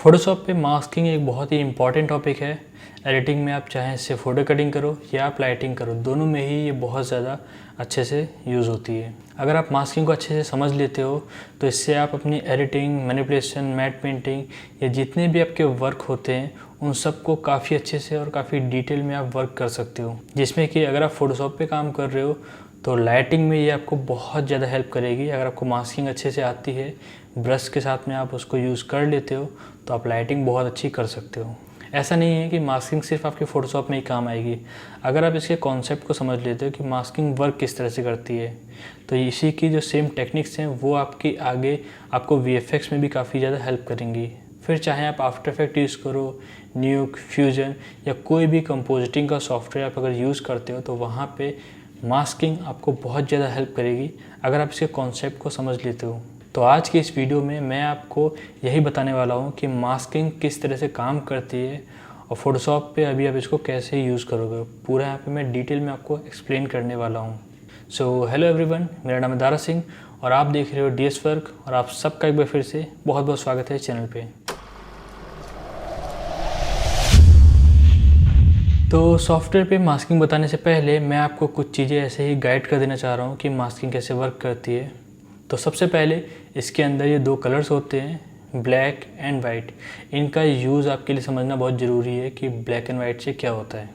Photoshop पे masking एक बहुत ही इंपॉर्टेंट टॉपिक है। एडिटिंग में आप चाहें इससे फ़ोटो कटिंग करो या आप लाइटिंग करो, दोनों में ही ये बहुत ज़्यादा अच्छे से यूज़ होती है। अगर आप मास्किंग को अच्छे से समझ लेते हो तो इससे आप अपनी एडिटिंग, मैनिपुलेशन, मैट पेंटिंग या जितने भी आपके वर्क होते हैं उन सबको काफ़ी अच्छे से और काफ़ी डिटेल में आप वर्क कर सकते हो। जिसमें कि अगर आप फ़ोटोशॉप पे काम कर रहे हो तो लाइटिंग में ये आपको बहुत ज़्यादा हेल्प करेगी। अगर आपको मास्किंग अच्छे से आती है, ब्रश के साथ में आप उसको यूज़ कर लेते हो तो आप लाइटिंग बहुत अच्छी कर सकते हो। ऐसा नहीं है कि मास्किंग सिर्फ आपके फ़ोटोशॉप में ही काम आएगी। अगर आप इसके कॉन्सेप्ट को समझ लेते हो कि मास्किंग वर्क किस तरह से करती है तो इसी की जो सेम टेक्निक्स हैं वो आपकी आगे आपको वीएफएक्स में भी काफ़ी ज़्यादा हेल्प करेंगी। फिर चाहे आप आफ्टर इफेक्ट यूज़ करो, न्यूक, फ्यूजन या कोई भी कंपोजिटिंग का सॉफ्टवेयर आप अगर यूज़ करते हो तो वहाँ पे मास्किंग आपको बहुत ज़्यादा हेल्प करेगी अगर आप इसके कॉन्सेप्ट को समझ लेते हो। तो आज की इस वीडियो में मैं आपको यही बताने वाला हूँ कि मास्किंग किस तरह से काम करती है और फोटोशॉप पे अभी आप इसको कैसे यूज़ करोगे। पूरा यहाँ पे मैं डिटेल में आपको एक्सप्लेन करने वाला हूँ। सो हेलो एवरीवन, मेरा नाम है दारा सिंह और आप देख रहे हो डीएस वर्क और आप सबका एक बार फिर से बहुत बहुत स्वागत है इस चैनल पे। तो सॉफ्टवेयर पे मास्किंग बताने से पहले मैं आपको कुछ चीज़ें ऐसे ही गाइड कर देना चाह रहा हूँ कि मास्किंग कैसे वर्क करती है। तो सबसे पहले इसके अंदर ये दो कलर्स होते हैं, ब्लैक एंड वाइट। इनका यूज़ आपके लिए समझना बहुत ज़रूरी है कि ब्लैक एंड वाइट से क्या होता है।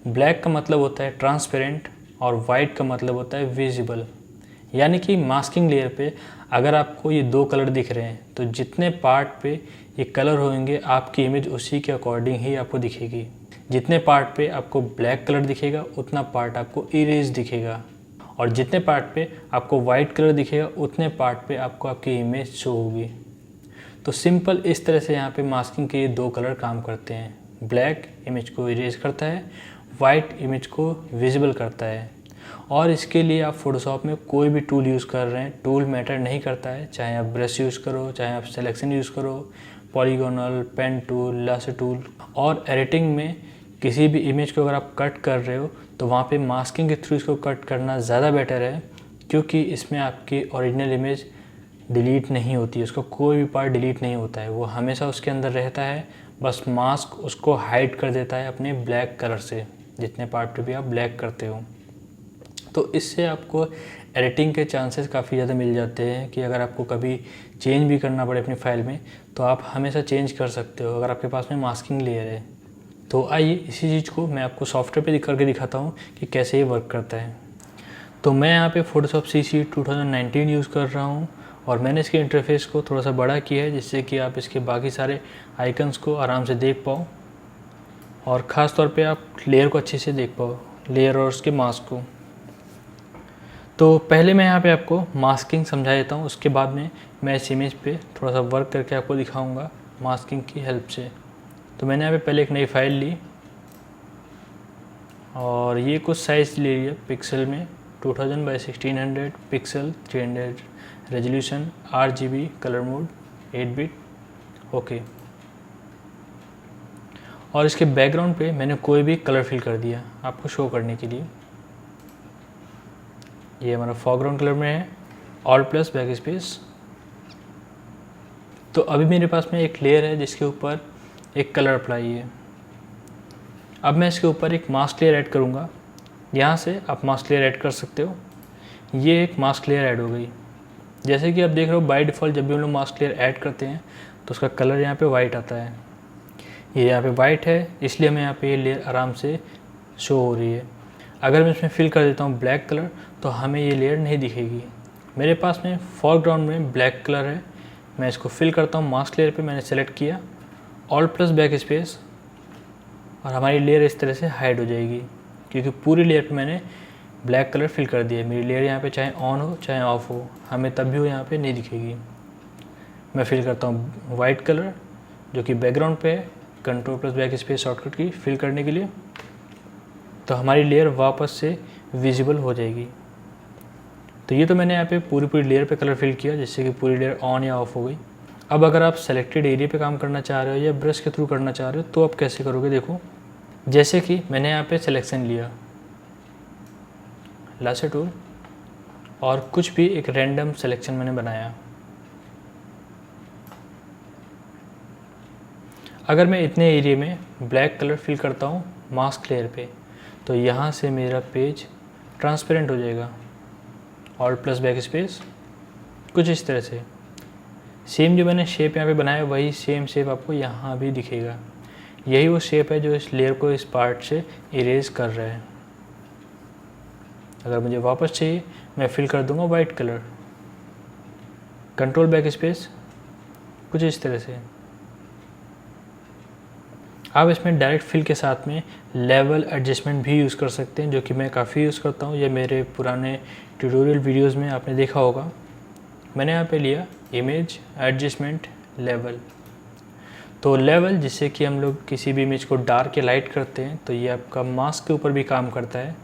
ब्लैक का मतलब होता है ट्रांसपेरेंट और वाइट का मतलब होता है विजिबल। यानी कि मास्किंग लेयर पे अगर आपको ये दो कलर दिख रहे हैं तो जितने पार्ट पे ये कलर होंगे आपकी इमेज उसी के अकॉर्डिंग ही आपको दिखेगी। जितने पार्ट पे आपको ब्लैक कलर दिखेगा उतना पार्ट आपको इरेज दिखेगा और जितने पार्ट पे आपको वाइट कलर दिखेगा उतने पार्ट पे आपको आपकी इमेज शो होगी। तो सिंपल इस तरह से यहाँ पे मास्किंग के ये दो कलर काम करते हैं। ब्लैक इमेज को इरेज करता है, वाइट इमेज को विजिबल करता है। और इसके लिए आप फोटोशॉप में कोई भी टूल यूज़ कर रहे हैं, टूल मैटर नहीं करता है। चाहे आप ब्रश यूज़ करो, चाहे आप सिलेक्शन यूज़ करो, polygonal, pen tool, lasso tool. और एडिटिंग में किसी भी इमेज को अगर आप कट कर रहे हो तो वहाँ पे मास्किंग के थ्रू इसको कट करना ज़्यादा बेटर है, क्योंकि इसमें आपकी ओरिजिनल इमेज डिलीट नहीं होती है। उसका कोई भी पार्ट डिलीट नहीं होता है, वो हमेशा उसके अंदर रहता है। बस मास्क उसको हाइड कर देता है अपने ब्लैक कलर से, जितने पार्ट पे भी आप ब्लैक करते हो। तो इससे आपको एडिटिंग के चांसेस काफ़ी ज़्यादा मिल जाते हैं कि अगर आपको कभी चेंज भी करना पड़े अपनी फ़ाइल में तो आप हमेशा चेंज कर सकते हो अगर आपके पास में मास्किंग लेयर है। तो आइए इसी चीज़ को मैं आपको सॉफ्टवेयर पे करके दिखाता हूँ कि कैसे ये वर्क करता है। तो मैं यहाँ पे फोटोशॉप CC 2019 यूज़ कर रहा हूँ और मैंने इसके इंटरफेस को थोड़ा सा बड़ा किया है जिससे कि आप इसके बाकी सारे आइकन्स को आराम से देख पाओ और ख़ास तौर पे आप लेयर को अच्छे से देख पाओ, लेयर और उसके मास्क को। तो पहले मैं यहाँ पे आपको मास्किंग समझा देता हूँ, उसके बाद में मैं इस इमेज पे थोड़ा सा वर्क करके आपको दिखाऊँगा मास्किंग की हेल्प से। तो मैंने यहाँ पे पहले एक नई फाइल ली और ये कुछ साइज़ ले लिया पिक्सल में, 2000 by 1600 pixel, 300 resolution, RGB colour mode, 8 bit, okay. और इसके बैकग्राउंड पे मैंने कोई भी कलर फिल कर दिया आपको शो करने के लिए। ये हमारा फोरग्राउंड कलर में है, ऑल्ट प्लस बैक स्पेस। तो अभी मेरे पास में एक लेयर है जिसके ऊपर एक कलर अप्लाई है। अब मैं इसके ऊपर एक मास्क लेयर ऐड करूँगा। यहाँ से आप मास्क लेयर ऐड कर सकते हो। ये एक मास्क लेयर ऐड हो गई। जैसे कि आप देख रहे हो बाय डिफ़ॉल्ट जब भी हम लोग मास्क लेयर ऐड करते हैं तो उसका कलर यहाँ पे वाइट आता है। ये यहाँ पे वाइट है इसलिए हमें यहाँ पे ये लेयर आराम से शो हो रही है। अगर मैं इसमें फिल कर देता हूँ ब्लैक कलर तो हमें ये लेयर नहीं दिखेगी। मेरे पास में फोरग्राउंड में ब्लैक कलर है, मैं इसको फिल करता हूँ मास्क लेयर पे, मैंने सेलेक्ट किया, ऑल्ट प्लस बैक स्पेस, और हमारी लेयर इस तरह से हाइड हो जाएगी क्योंकि पूरी लेयर पे मैंने ब्लैक कलर फिल कर दिया है। मेरी लेयर यहाँ पे चाहे ऑन हो चाहे ऑफ हो हमें तब भी वो यहाँ पे नहीं दिखेगी। मैं फिल करता हूँ वाइट कलर जो कि बैकग्राउंड पे है, control plus back space shortcut की फिल करने के लिए, तो हमारी लेयर वापस से विजिबल हो जाएगी। तो ये तो मैंने यहाँ पे पूरी लेयर पे कलर फिल किया जिससे कि पूरी लेयर ऑन या ऑफ हो गई। अब अगर आप सेलेक्टेड एरिया पे काम करना चाह रहे हो या ब्रश के थ्रू करना चाह रहे हो तो आप कैसे करोगे, देखो। जैसे कि मैंने यहाँ पे सिलेक्शन लिया, लासो टूल, और कुछ भी एक रैंडम सिलेक्शन मैंने बनाया। अगर मैं इतने एरिया में ब्लैक कलर फिल करता हूँ मास्क लेयर पे, तो यहाँ से मेरा पेज ट्रांसपेरेंट हो जाएगा। ऑल्ट प्लस बैक स्पेस, कुछ इस तरह से। सेम जो मैंने शेप यहाँ पे बनाया वही सेम शेप आपको यहाँ भी दिखेगा। यही वो शेप है जो इस लेयर को इस पार्ट से इरेज कर रहा है। अगर मुझे वापस चाहिए मैं फिल कर दूंगा white colour, control back space, कुछ इस तरह से। आप इसमें डायरेक्ट फिल के साथ में लेवल एडजस्टमेंट भी यूज़ कर सकते हैं, जो कि मैं काफ़ी यूज़ करता हूँ। ये मेरे पुराने ट्यूटोरियल वीडियोस में आपने देखा होगा। मैंने यहाँ पे लिया इमेज एडजस्टमेंट लेवल। तो लेवल जिससे कि हम लोग किसी भी इमेज को डार्क या लाइट करते हैं, तो ये आपका मास्क के ऊपर भी काम करता है।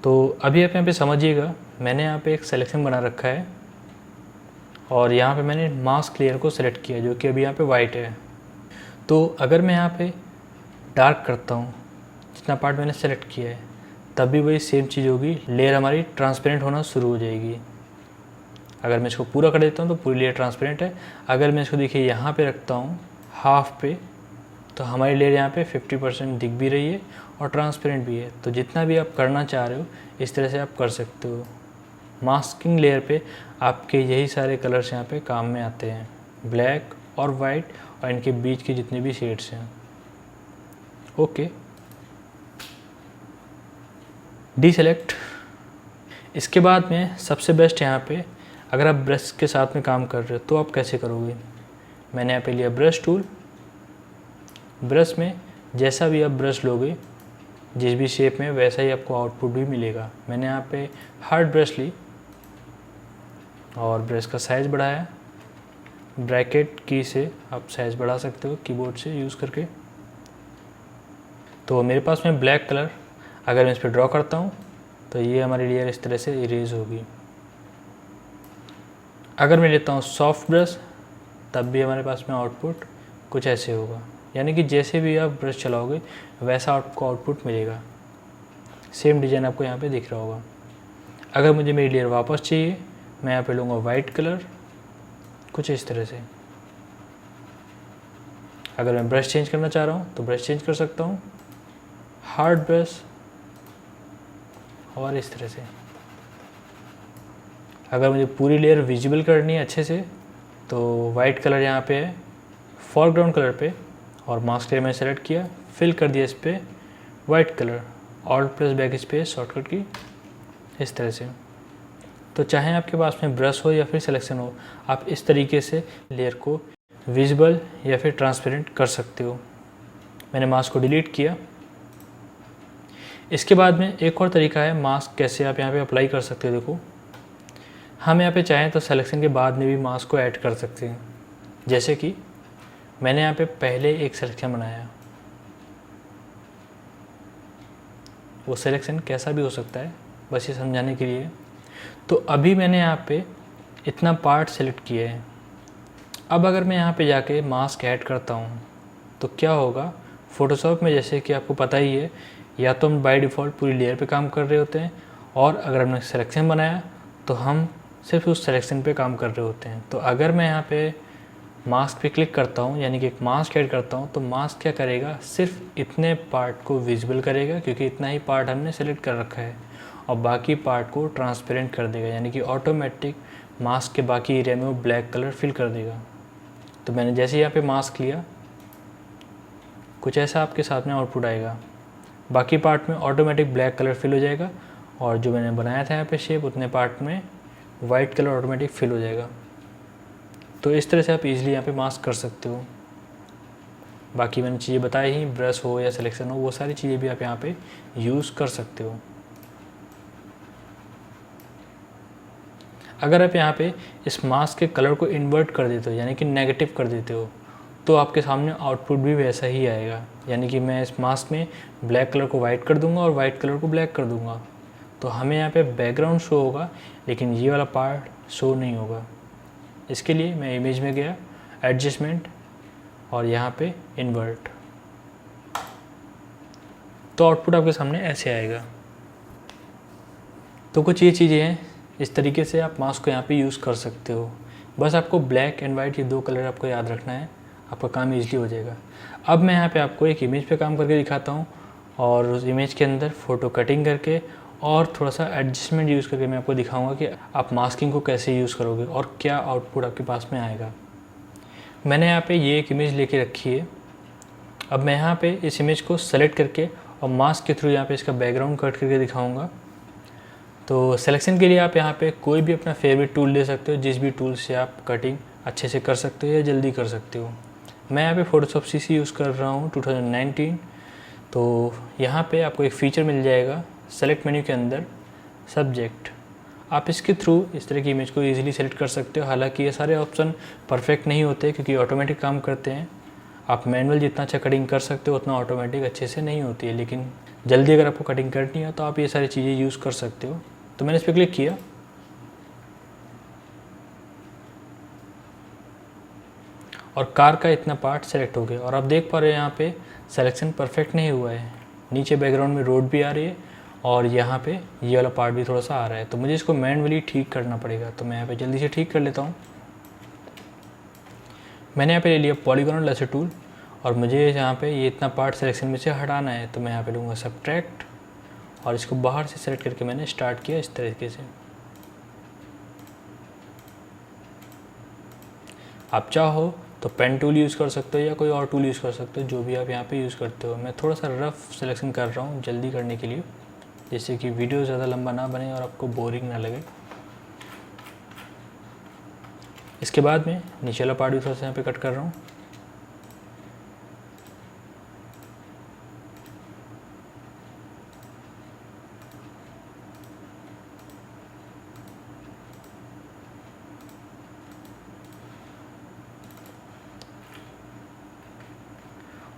तो अभी आप यहाँ पे समझिएगा, मैंने यहाँ पे एक सिलेक्शन बना रखा है और यहाँ पे मैंने मास्क लेयर को सिलेक्ट किया जो कि अभी यहाँ पे वाइट है। तो अगर मैं यहाँ पे डार्क करता हूँ, जितना पार्ट मैंने सेलेक्ट किया है, तब भी वही सेम चीज़ होगी, लेयर हमारी ट्रांसपेरेंट होना शुरू हो जाएगी। अगर मैं इसको पूरा कर देता हूँ तो पूरी लेयर ट्रांसपेरेंट है। अगर मैं इसको देखिए यहाँ पे रखता हूँ हाफ पे, तो हमारी लेयर यहाँ पे 50% दिख भी रही है और ट्रांसपेरेंट भी है। तो जितना भी आप करना चाह रहे हो इस तरह से आप कर सकते हो। मास्किंग लेयर पे आपके यही सारे कलर्स यहाँ पे काम में आते हैं, ब्लैक और वाइट और इनके बीच के जितने भी शेड्स हैं। Okay, deselect. इसके बाद में सबसे बेस्ट यहाँ पे, अगर आप ब्रश के साथ में काम कर रहे हो तो आप कैसे करोगे। मैंने यहाँ पे लिया ब्रश टूल। ब्रश में जैसा भी आप ब्रश लोगे, जिस भी शेप में, वैसा ही आपको आउटपुट भी मिलेगा। मैंने यहाँ पे हार्ड ब्रश ली और ब्रश का साइज़ बढ़ाया। ब्रैकेट की से आप साइज़ बढ़ा सकते हो कीबोर्ड से यूज़ करके। तो मेरे पास में ब्लैक कलर, अगर मैं इस पर ड्रॉ करता हूँ तो ये हमारी लेयर इस तरह से इरेज होगी। अगर मैं लेता हूँ सॉफ्ट ब्रश, तब भी हमारे पास में आउटपुट कुछ ऐसे होगा। यानी कि जैसे भी आप ब्रश चलाओगे वैसा आपको आउटपुट मिलेगा। सेम डिज़ाइन आपको यहाँ पे दिख रहा होगा। अगर मुझे मेरी लेयर वापस चाहिए, मैं यहाँ पे लूँगा वाइट कलर, कुछ इस तरह से। अगर मैं ब्रश चेंज करना चाह रहा हूँ तो ब्रश चेंज कर सकता हूँ, हार्ड ब्रश और इस तरह से। अगर मुझे पूरी लेयर विजिबल करनी है अच्छे से, तो वाइट कलर यहाँ पे है फॉरग्राउंड कलर पे, और मास्क लेयर मैंने सेलेक्ट किया, फिल कर दिया इस पर white colour, alt plus back space shortcut की, इस तरह से। तो चाहे आपके पास में ब्रश हो या फिर सिलेक्शन हो, आप इस तरीके से लेयर को विजिबल या फिर ट्रांसपेरेंट कर सकते हो। मैंने मास्क को डिलीट किया। इसके बाद में एक और तरीका है मास्क कैसे आप यहाँ पे अप्लाई कर सकते हो। देखो, हम यहाँ पे चाहें तो सिलेक्शन के बाद में भी मास्क को ऐड कर सकते हैं। जैसे कि मैंने यहाँ पे पहले एक सिलेक्शन बनाया, वो सिलेक्शन कैसा भी हो सकता है, बस ये समझाने के लिए। तो अभी मैंने यहाँ पे इतना पार्ट सेलेक्ट किया है। अब अगर मैं यहाँ पे जाके मास्क ऐड करता हूँ तो क्या होगा, फ़ोटोशॉप में जैसे कि आपको पता ही है, या तो हम बाय डिफ़ॉल्ट पूरी लेयर पे काम कर रहे होते हैं, और अगर हमने सिलेक्शन बनाया तो हम सिर्फ उस सिलेक्शन पे काम कर रहे होते हैं। तो अगर मैं यहाँ पे मास्क पे क्लिक करता हूँ, यानी कि एक मास्क ऐड करता हूँ, तो मास्क क्या करेगा, सिर्फ इतने पार्ट को विजिबल करेगा, क्योंकि इतना ही पार्ट हमने सेलेक्ट कर रखा है, और बाकी पार्ट को ट्रांसपेरेंट कर देगा, यानी कि ऑटोमेटिक मास्क के बाकी एरिया में वो ब्लैक कलर फिल कर देगा। तो मैंने जैसे यहाँ पे मास्क लिया, कुछ ऐसा आपके साथ में आउटपुट आएगा। बाकी पार्ट में ऑटोमेटिक ब्लैक कलर फिल हो जाएगा, और जो मैंने बनाया था यहाँ पे शेप, उतने पार्ट में वाइट कलर ऑटोमेटिक फिल हो जाएगा। तो इस तरह से आप इजीली यहाँ पे मास्क कर सकते हो। बाकी मैंने चीज़ें बताई ही, ब्रश हो या सिलेक्शन हो, वो सारी चीज़ें भी आप यहाँ पे यूज़ कर सकते हो। अगर आप यहाँ पे इस मास्क के कलर को इन्वर्ट कर देते हो, यानी कि नेगेटिव कर देते हो, तो आपके सामने आउटपुट भी वैसा ही आएगा। यानी कि मैं इस मास्क में ब्लैक कलर को वाइट कर दूंगा और वाइट कलर को ब्लैक कर दूंगा, तो हमें यहाँ पे बैकग्राउंड शो होगा, लेकिन ये वाला पार्ट शो नहीं होगा। इसके लिए मैं इमेज में गया, एडजस्टमेंट, और यहाँ पे इन्वर्ट, तो आउटपुट आपके सामने ऐसे आएगा। तो कुछ ये चीज़ें हैं, इस तरीके से आप मास्क को यहाँ पे यूज़ कर सकते हो। बस आपको ब्लैक एंड वाइट ये दो कलर आपको याद रखना है। आपका काम ईजिली हो जाएगा। अब मैं यहाँ पे आपको एक इमेज पे काम करके दिखाता हूँ और उस इमेज के अंदर फ़ोटो कटिंग करके और थोड़ा सा एडजस्टमेंट यूज़ करके मैं आपको दिखाऊंगा कि आप मास्किंग को कैसे यूज़ करोगे और क्या आउटपुट आपके पास में आएगा। मैंने यहाँ पे ये एक इमेज लेके रखी है। अब मैं यहाँ पे इस इमेज को सेलेक्ट करके और मास्क के थ्रू यहाँ पे इसका बैकग्राउंड कट करके दिखाऊंगा। तो सिलेक्शन के लिए आप यहाँ पे कोई भी अपना फेवरेट टूल ले सकते हो, जिस भी टूल से आप कटिंग अच्छे से कर सकते हो या जल्दी कर सकते हो। मैं यहाँ पे फोटोशॉप CC यूज़ कर रहा हूँ 2019। तो यहाँ पे आपको एक फ़ीचर मिल जाएगा सेलेक्ट मेन्यू के अंदर सब्जेक्ट। आप इसके थ्रू इस तरह की इमेज को ईजिली सेलेक्ट कर सकते हो। हालांकि ये सारे ऑप्शन परफेक्ट नहीं होते क्योंकि ऑटोमेटिक काम करते हैं। आप मैनुअल जितना अच्छा कटिंग कर सकते हो उतना ऑटोमेटिक अच्छे से नहीं होती है, लेकिन जल्दी अगर आपको कटिंग करनी है तो आप ये सारी चीज़ें यूज़ कर सकते हो। तो मैंने इस पर क्लिक किया और कार का इतना पार्ट सेलेक्ट हो गया और आप देख पा रहे हो यहाँ पे सिलेक्शन परफेक्ट नहीं हुआ है। नीचे बैकग्राउंड में रोड भी आ रही है और यहाँ पे ये वाला पार्ट भी थोड़ा सा आ रहा है। तो मुझे इसको मैनुअली ठीक करना पड़ेगा। तो मैं यहाँ पे जल्दी से ठीक कर लेता हूँ। मैंने यहाँ पे ले लिया पॉलीगॉनल लेसर टूल और मुझे यहाँ पे ये इतना पार्ट सिलेक्शन में से हटाना है। तो मैं यहाँ पे लूँगा सबट्रैक्ट और इसको बाहर से सेलेक्ट करके मैंने स्टार्ट किया इस तरीके से। आप चाहो तो पेन टूल यूज़ कर सकते हो या कोई और टूल यूज़ कर सकते हो, जो भी आप यहाँ पे यूज़ करते हो। मैं थोड़ा सा रफ सिलेक्शन कर रहा हूँ जल्दी करने के लिए, जिससे कि वीडियो ज़्यादा लंबा ना बने और आपको बोरिंग ना लगे। इसके बाद में नीचे वाला पार्ट भी थोड़ा सा यहाँ पे कट कर रहा हूँ।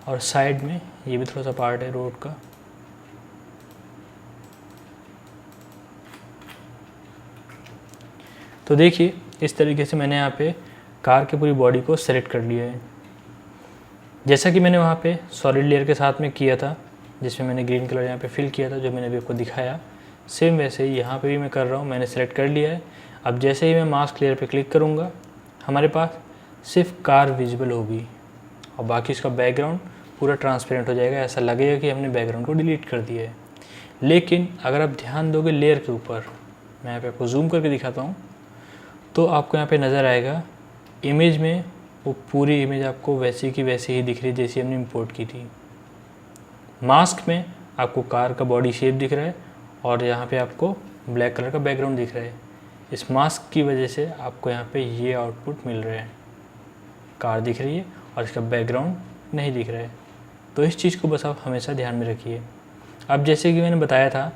और साइड में ये भी थोड़ा सा पार्ट है रोड का। तो देखिए इस तरीके से मैंने यहाँ पे कार के पूरी बॉडी को सेलेक्ट कर लिया है, जैसा कि मैंने वहाँ पे सॉलिड लेयर के साथ में किया था, जिसमें मैंने ग्रीन कलर यहाँ पे फिल किया था, जो मैंने अभी आपको दिखाया। सेम वैसे ही यहाँ पे भी मैं कर रहा हूँ। मैंने सेलेक्ट कर लिया है। अब जैसे ही मैं मास्क लेयर पे क्लिक करूँगा, हमारे पास सिर्फ कार विजिबल होगी और बाकी इसका बैकग्राउंड पूरा ट्रांसपेरेंट हो जाएगा। ऐसा लगेगा कि हमने बैकग्राउंड को डिलीट कर दिया है। लेकिन अगर आप ध्यान दोगे लेयर के ऊपर, मैं यहाँ पे आपको जूम करके दिखाता हूँ, तो आपको यहाँ पे नज़र आएगा इमेज में वो पूरी इमेज आपको वैसी की वैसी ही दिख रही है जैसी हमने इंपोर्ट की थी। मास्क में आपको कार का बॉडी शेप दिख रहा है और यहाँ पे आपको ब्लैक कलर का बैकग्राउंड दिख रहा है। इस मास्क की वजह से आपको यहाँ पे ये आउटपुट मिल रहा है, कार दिख रही है और इसका बैकग्राउंड नहीं दिख रहा है। तो इस चीज़ को बस आप हमेशा ध्यान में रखिए। अब जैसे कि मैंने बताया था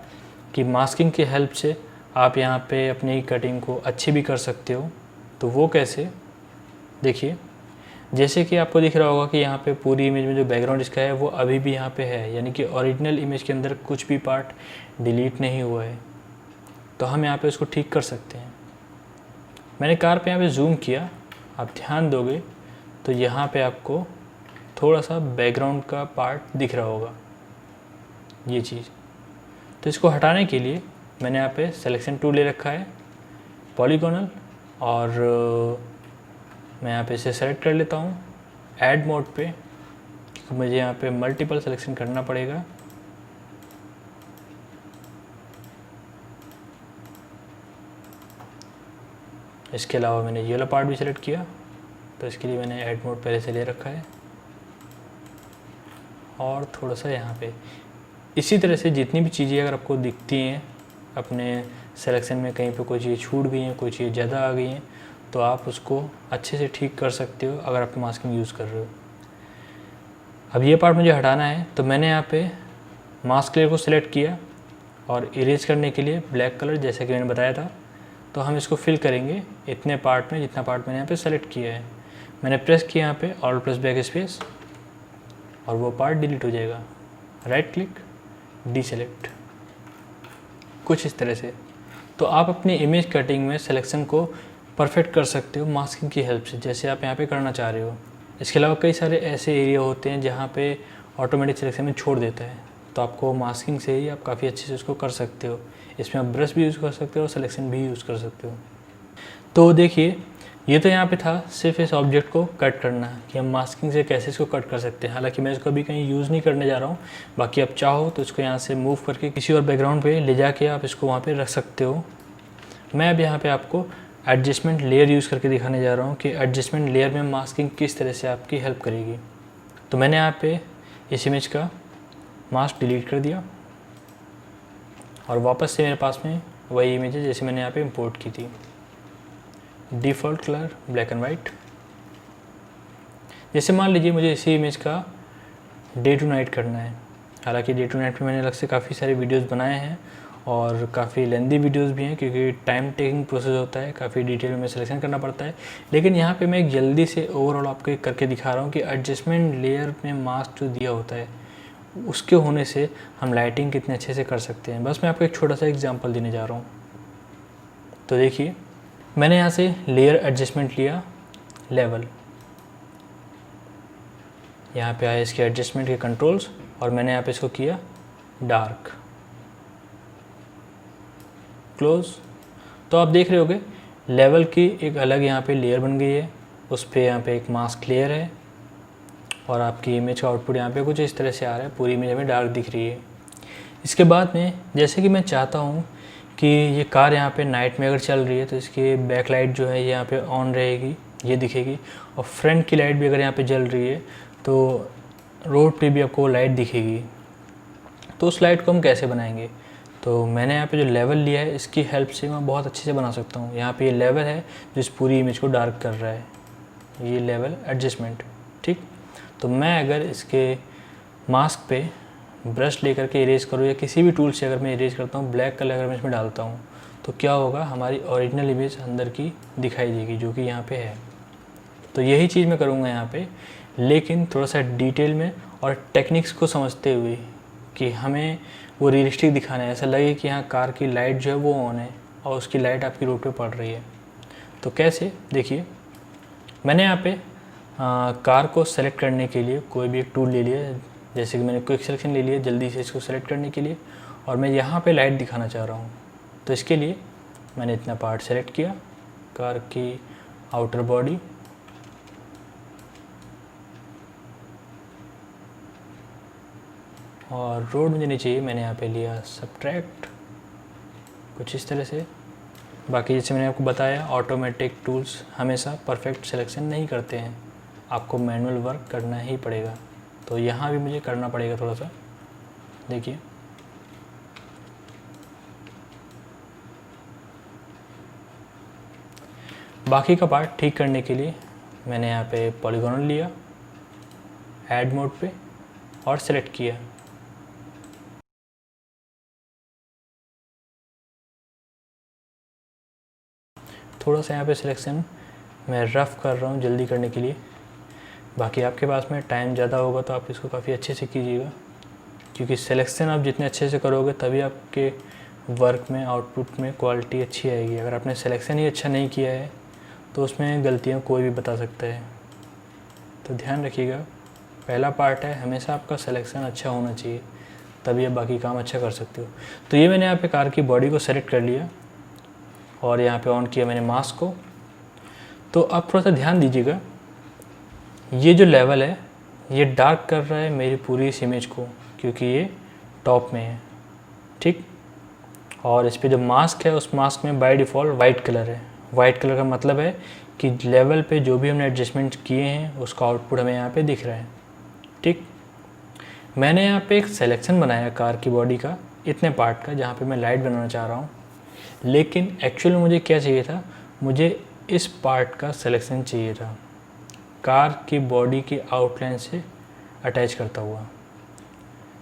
कि मास्किंग की हेल्प से आप यहाँ पे अपनी कटिंग को अच्छी भी कर सकते हो। तो वो कैसे, देखिए जैसे कि आपको दिख रहा होगा कि यहाँ पे पूरी इमेज में जो बैकग्राउंड इसका है वो अभी भी यहाँ पे है, यानी कि ओरिजिनल इमेज के अंदर कुछ भी पार्ट डिलीट नहीं हुआ है। तो हम यहाँ पे उसको ठीक कर सकते हैं। मैंने कार पे यहाँ पे जूम किया, आप ध्यान दोगे तो यहाँ पे आपको थोड़ा सा बैकग्राउंड का पार्ट दिख रहा होगा, ये चीज़। तो इसको हटाने के लिए मैंने यहाँ पे सिलेक्शन टूल ले रखा है पॉलीगॉनल, और मैं यहाँ पे इसे सेलेक्ट कर लेता हूँ ऐड मोड पे, क्योंकि मुझे यहाँ पे मल्टीपल सिलेक्शन करना पड़ेगा। इसके अलावा मैंने ये वाला पार्ट भी सेलेक्ट किया, तो इसके लिए मैंने ऐड मोड पहले से ले रखा है। और थोड़ा सा यहाँ पे इसी तरह से जितनी भी चीज़ें अगर आपको दिखती हैं अपने सिलेक्शन में, कहीं पे कोई चीज़ छूट गई है, कोई चीज़ ज़्यादा आ गई है, तो आप उसको अच्छे से ठीक कर सकते हो अगर आप मास्किंग यूज़ कर रहे हो। अब ये पार्ट मुझे हटाना है, तो मैंने यहाँ पे मास्क लेयर को सिलेक्ट किया और इरेज करने के लिए ब्लैक कलर, जैसा कि मैंने बताया था, तो हम इसको फिल करेंगे इतने पार्ट में जितना पार्ट मैंने यहाँ पे सेलेक्ट किया है। मैंने प्रेस किया यहाँ पे ऑल प्लस बैक स्पेस और वो पार्ट डिलीट हो जाएगा। राइट क्लिक, डीसेलेक्ट, कुछ इस तरह से। तो आप अपनी इमेज कटिंग में सिलेक्शन को परफेक्ट कर सकते हो मास्किंग की हेल्प से, जैसे आप यहाँ पे करना चाह रहे हो। इसके अलावा कई सारे ऐसे एरिया होते हैं जहाँ पे ऑटोमेटिक सिलेक्शन में छोड़ देता है, तो आपको मास्किंग से ही आप काफ़ी अच्छे से उसको कर सकते हो। इसमें आप ब्रश भी यूज़ कर सकते हो और सिलेक्शन भी यूज़ कर सकते हो। तो देखिए ये तो यहाँ पे था सिर्फ इस ऑब्जेक्ट को कट करना कि हम मास्किंग से कैसे इसको कट कर सकते हैं। हालांकि मैं इसको अभी कहीं यूज़ नहीं करने जा रहा हूँ। बाकी आप चाहो तो इसको यहाँ से मूव करके किसी और बैकग्राउंड पे ले जाके आप इसको वहाँ पे रख सकते हो। मैं अब यहाँ पे आपको एडजस्टमेंट लेयर यूज़ करके दिखाने जा रहा हूँ कि एडजस्टमेंट लेयर में मास्किंग किस तरह से आपकी हेल्प करेगी। तो मैंने यहाँ पे इस इमेज का मास्क डिलीट कर दिया और वापस से मेरे पास में वही इमेज है जैसे मैंने यहाँ पे इंपोर्ट की थी। Default colour black and white. जैसे मान लीजिए मुझे इसी इमेज का डे टू नाइट करना है। हालांकि डे टू नाइट में मैंने अलग से काफ़ी सारे वीडियोस बनाए हैं और काफ़ी लेंदी वीडियोस भी हैं क्योंकि टाइम टेकिंग प्रोसेस होता है, काफ़ी डिटेल में सिलेक्शन करना पड़ता है। लेकिन यहाँ पे मैं एक जल्दी से ओवरऑल आपको करके दिखा रहा हूँ कि एडजस्टमेंट लेयर में मास्क जो दिया होता है उसके होने से हम लाइटिंग कितने अच्छे से कर सकते हैं। बस मैं आपको एक छोटा सा एग्जांपल देने जा रहा हूँ। तो देखिए मैंने यहाँ से लेयर एडजस्टमेंट लिया, लेवल, यहाँ पे आए इसके एडजस्टमेंट के कंट्रोल्स और मैंने यहाँ पे इसको किया डार्क, क्लोज। तो आप देख रहे होगे लेवल की एक अलग यहाँ पे लेयर बन गई है, उस पर यहाँ पे एक मास्क लेयर है और आपकी इमेज का आउटपुट यहाँ पे कुछ इस तरह से आ रहा है। पूरी इमेज हमें डार्क दिख रही है। इसके बाद में जैसे कि मैं चाहता हूँ कि ये कार यहाँ पे नाइट में अगर चल रही है तो इसकी बैक लाइट जो है ये यहाँ पे ऑन रहेगी, ये दिखेगी, और फ्रंट की लाइट भी अगर यहाँ पे जल रही है तो रोड पे भी आपको लाइट दिखेगी। तो उस लाइट को हम कैसे बनाएंगे? तो मैंने यहाँ पे जो लेवल लिया है इसकी हेल्प से मैं बहुत अच्छे से बना सकता हूँ। यहाँ पे ये लेवल है जो इस पूरी इमेज को डार्क कर रहा है, ये लेवल एडजस्टमेंट, ठीक। तो मैं अगर इसके मास्क पे ब्रश लेकर के इरेज करूँ या किसी भी टूल से अगर मैं इरेज करता हूँ, ब्लैक कलर अगर मैं इसमें डालता हूँ तो क्या होगा, हमारी ओरिजिनल इमेज अंदर की दिखाई देगी जो कि यहाँ पे है। तो यही चीज़ मैं करूँगा यहाँ पे, लेकिन थोड़ा सा डिटेल में और टेक्निक्स को समझते हुए कि हमें वो रियलिस्टिक दिखाना है, ऐसा लगे कि यहाँ कार की लाइट जो है वो ऑन है और उसकी लाइट आपकी रोड पे पड़ रही है। तो कैसे, देखिए मैंने यहाँ पे कार को सेलेक्ट करने के लिए कोई भी एक टूल ले लिया, जैसे कि मैंने क्विक सिलेक्शन ले लिया जल्दी से इसको सेलेक्ट करने के लिए, और मैं यहाँ पे लाइट दिखाना चाह रहा हूँ। तो इसके लिए मैंने इतना पार्ट सेलेक्ट किया, कार की आउटर बॉडी, और रोड मुझे नहीं चाहिए, मैंने यहाँ पे लिया सब्ट्रैक्ट, कुछ इस तरह से। बाकी जैसे मैंने आपको बताया ऑटोमेटिक टूल्स हमेशा परफेक्ट सिलेक्शन नहीं करते हैं, आपको मैनुअल वर्क करना ही पड़ेगा। तो यहाँ भी मुझे करना पड़ेगा थोड़ा सा, देखिए बाकी का पार्ट ठीक करने के लिए मैंने यहाँ पे पॉलीगोनल लिया, ऐड मोड पे, और सेलेक्ट किया। थोड़ा सा यहाँ पे सिलेक्शन मैं रफ़ कर रहा हूँ जल्दी करने के लिए। बाकी आपके पास में टाइम ज़्यादा होगा तो आप इसको काफ़ी अच्छे से कीजिएगा, क्योंकि सिलेक्शन आप जितने अच्छे से करोगे तभी आपके वर्क में आउटपुट में क्वालिटी अच्छी आएगी। अगर आपने सिलेक्शन ही अच्छा नहीं किया है तो उसमें गलतियाँ कोई भी बता सकता है। तो ध्यान रखिएगा, पहला पार्ट है हमेशा आपका सिलेक्शन अच्छा होना चाहिए, तभी आप बाकी काम अच्छा कर सकते हो। तो ये मैंने यहाँ पे कार की बॉडी को सेलेक्ट कर लिया और यहाँ पे ऑन किया मैंने मास्क को। तो अब थोड़ा सा ध्यान दीजिएगा, ये जो लेवल है ये डार्क कर रहा है मेरी पूरी इस इमेज को, क्योंकि ये टॉप में है, ठीक। और इस पे जो मास्क है उस मास्क में बाय डिफ़ॉल्ट वाइट कलर है। वाइट कलर का मतलब है कि लेवल पे जो भी हमने एडजस्टमेंट किए हैं उसका आउटपुट हमें यहाँ पे दिख रहा है, ठीक। मैंने यहाँ पे एक सिलेक्शन बनाया कार की बॉडी का, इतने पार्ट का, जहाँ पे मैं लाइट बनाना चाह रहा हूँ। लेकिन एक्चुअली मुझे क्या चाहिए था, मुझे इस पार्ट का सिलेक्शन चाहिए था, कार की बॉडी की आउटलाइन से अटैच करता हुआ।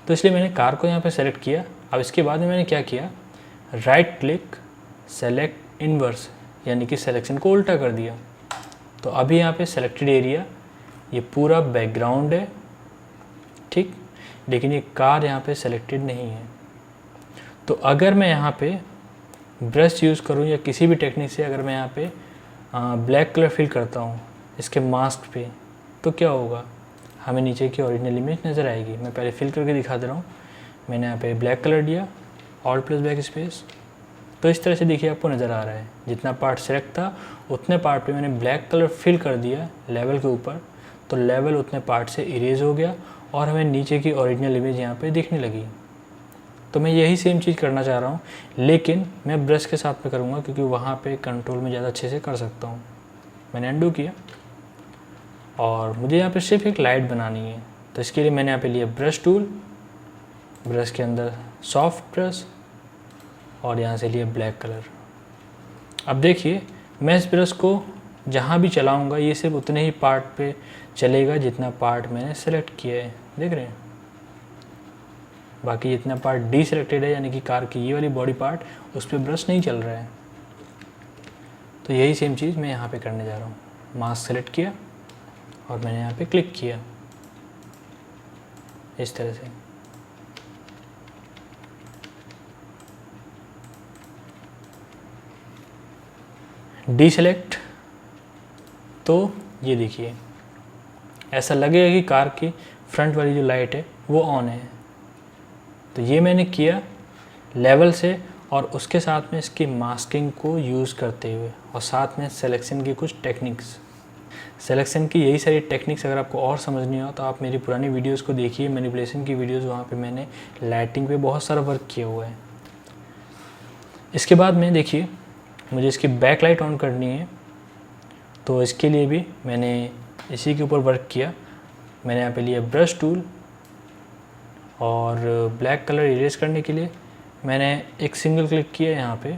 तो इसलिए मैंने कार को यहाँ पे सेलेक्ट किया। अब इसके बाद में मैंने क्या किया, राइट क्लिक सेलेक्ट इनवर्स, यानी कि सिलेक्शन को उल्टा कर दिया। तो अभी यहाँ पे सेलेक्टेड एरिया ये पूरा बैकग्राउंड है, ठीक, लेकिन ये कार यहाँ पे सेलेक्टेड नहीं है। तो अगर मैं यहाँ पे ब्रश यूज़ करूँ या किसी भी टेक्निक से अगर मैं यहाँ पे ब्लैक कलर फिल करता हूँ इसके मास्क पे, तो क्या होगा, हमें नीचे की ओरिजिनल इमेज नज़र आएगी। मैं पहले फिल करके दिखा दे रहा हूँ। मैंने यहाँ पे ब्लैक कलर दिया, ऑल्ट प्लस बैक स्पेस, तो इस तरह से देखिए आपको नज़र आ रहा है, जितना पार्ट सेलेक्ट था उतने पार्ट पे मैंने ब्लैक कलर फिल कर दिया लेवल के ऊपर, तो लेवल उतने पार्ट से इरेज हो गया और हमें नीचे की ओरिजिनल इमेज यहाँ पे दिखने लगी। तो मैं यही सेम चीज़ करना चाह रहा हूँ, लेकिन मैं ब्रश के साथ में करूँगा क्योंकि वहाँ पे कंट्रोल में ज़्यादा अच्छे से कर सकता हूँ। मैंने अंडू किया और मुझे यहाँ पे सिर्फ एक लाइट बनानी है, तो इसके लिए मैंने यहाँ पे लिया ब्रश टूल, ब्रश के अंदर सॉफ्ट ब्रश और यहाँ से लिया ब्लैक कलर। अब देखिए मैं इस ब्रश को जहाँ भी चलाऊँगा ये सिर्फ उतने ही पार्ट पे चलेगा जितना पार्ट मैंने सेलेक्ट किया है, देख रहे हैं। बाकी जितना पार्ट डी सेलेक्टेड है यानी कि कार की ये वाली बॉडी पार्ट, उस पर ब्रश नहीं चल रहा है। तो यही सेम चीज़ मैं यहाँ पे करने जा रहा हूँ। मास्क सेलेक्ट किया और मैंने यहाँ पे क्लिक किया इस तरह से। डी सेलेक्ट, तो ये देखिए ऐसा लगेगा कि कार की फ्रंट वाली जो लाइट है वो ऑन है। तो ये मैंने किया लेवल से और उसके साथ में इसकी मास्किंग को यूज़ करते हुए और साथ में सिलेक्शन की कुछ टेक्निक्स। सिलेक्शन की यही सारी टेक्निक्स अगर आपको और समझनी हो तो आप मेरी पुरानी वीडियोस को देखिए, मैनिपुलेशन की वीडियोस, वहाँ पे मैंने लाइटिंग पे बहुत सारा वर्क किया हुआ है। इसके बाद में देखिए मुझे इसकी बैक लाइट ऑन करनी है, तो इसके लिए भी मैंने इसी के ऊपर वर्क किया। मैंने यहाँ पे लिया ब्रश टूल और ब्लैक कलर इरेज करने के लिए मैंने एक सिंगल क्लिक किया यहाँ पे,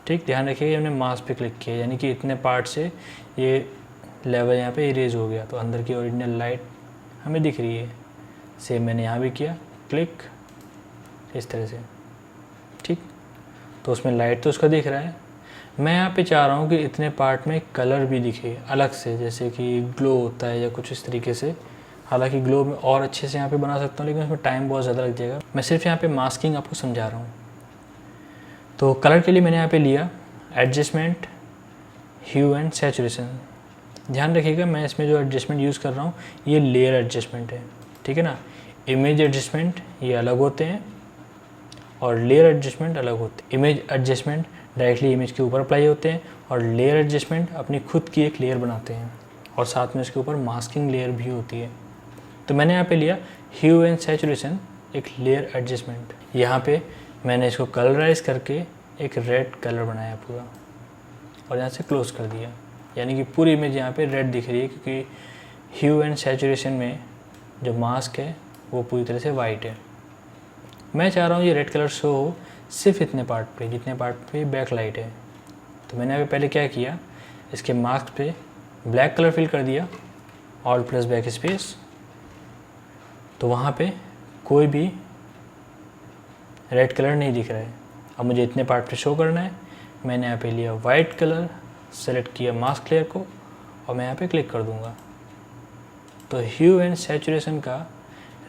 ठीक। ध्यान रखिएगा मैंने मास्क पे क्लिक किया यानी कि इतने पार्ट से ये लेवल यहाँ पे इरेज हो गया, तो अंदर की ओरिजिनल लाइट हमें दिख रही है। सेम मैंने यहाँ भी किया क्लिक इस तरह से, ठीक। तो उसमें लाइट तो उसका दिख रहा है। मैं यहाँ पे चाह रहा हूँ कि इतने पार्ट में कलर भी दिखे अलग से, जैसे कि ग्लो होता है या कुछ इस तरीके से। हालांकि ग्लो में और अच्छे से यहाँ पे बना सकता हूँ, लेकिन उसमें टाइम बहुत ज़्यादा लग जाएगा। मैं सिर्फ यहाँ पे मास्किंग आपको समझा रहा हूँ। तो कलर के लिए मैंने यहाँ पे लिया एडजस्टमेंट, ह्यू एंड सैचुरेशन। ध्यान रखिएगा मैं इसमें जो एडजस्टमेंट यूज़ कर रहा हूँ ये लेयर एडजस्टमेंट है, ठीक है ना। इमेज एडजस्टमेंट ये अलग होते हैं और लेयर एडजस्टमेंट अलग होते हैं। इमेज एडजस्टमेंट डायरेक्टली इमेज के ऊपर अप्लाई होते हैं और लेयर एडजस्टमेंट अपनी खुद की एक लेयर बनाते हैं और साथ में इसके ऊपर मास्किंग लेयर भी होती है। तो मैंने यहाँ पे लिया ह्यू एंड सैचुरेशन, एक लेयर एडजस्टमेंट। यहाँ पे मैंने इसको कलराइज करके एक रेड कलर बनाया पूरा और यहाँ से क्लोज कर दिया, यानी कि पूरी इमेज यहाँ पे रेड दिख रही है क्योंकि ह्यू एंड सैचुरेशन में जो मास्क है वो पूरी तरह से वाइट है। मैं चाह रहा हूँ ये रेड कलर शो हो सिर्फ इतने पार्ट पे जितने पार्ट पे बैक लाइट है। तो मैंने अभी पहले क्या किया, इसके मास्क पे ब्लैक कलर फिल कर दिया, ऑल्ट प्लस बैक स्पेस, तो वहाँ पे कोई भी रेड कलर नहीं दिख रहा है। अब मुझे इतने पार्ट पे शो करना है। मैंने यहाँ पे लिया वाइट कलर, सेलेक्ट किया मास्क लेयर को और मैं यहाँ पे क्लिक कर दूँगा, तो ह्यू एंड सैचुरेशन का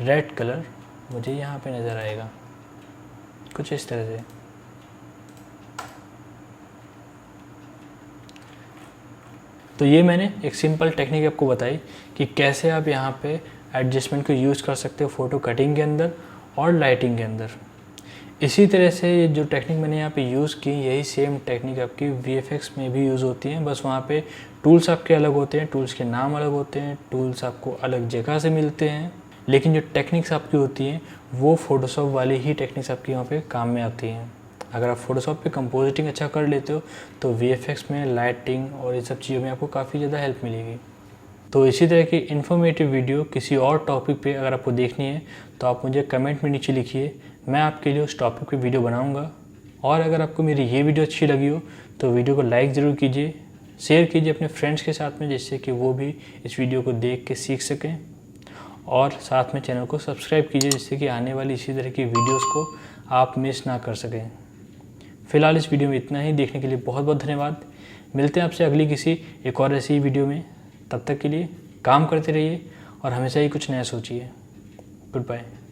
रेड कलर मुझे यहाँ पे नज़र आएगा कुछ इस तरह से। तो ये मैंने एक सिंपल टेक्निक आपको बताई कि कैसे आप यहाँ पे एडजस्टमेंट को यूज़ कर सकते हो फ़ोटो कटिंग के अंदर और लाइटिंग के अंदर। इसी तरह से ये जो टेक्निक मैंने यहाँ पे यूज़ की, यही सेम टेक्निक आपकी VFX में भी यूज़ होती है। बस वहाँ पे टूल्स आपके अलग होते हैं, टूल्स के नाम अलग होते हैं, टूल्स आपको अलग जगह से मिलते हैं, लेकिन जो टेक्निक्स आपकी होती हैं वो फ़ोटोशॉप वाली ही टेक्निक्स आपकी वहाँ पे काम में आती हैं। अगर आप फ़ोटोशॉप पे कंपोजिटिंग अच्छा कर लेते हो तो VFX में लाइटिंग और ये सब चीज़ों में आपको काफ़ी ज़्यादा हेल्प मिलेगी। तो इसी तरह की इन्फॉर्मेटिव वीडियो किसी और टॉपिक पे अगर आपको देखनी है तो आप मुझे कमेंट में नीचे लिखिए, मैं आपके लिए उस टॉपिक पे वीडियो बनाऊँगा। और अगर आपको मेरी ये वीडियो अच्छी लगी हो तो वीडियो को लाइक ज़रूर कीजिए, शेयर कीजिए अपने फ्रेंड्स के साथ में, जिससे कि वो भी इस वीडियो को देख के सीख सकें। और साथ में चैनल को सब्सक्राइब कीजिए जिससे कि आने वाली इसी तरह की वीडियोस को आप मिस ना कर सकें। फ़िलहाल इस वीडियो में इतना ही। देखने के लिए बहुत बहुत धन्यवाद। मिलते हैं आपसे अगली किसी एक और ऐसी वीडियो में। तब तक के लिए काम करते रहिए और हमेशा ही कुछ नया सोचिए। Good bye.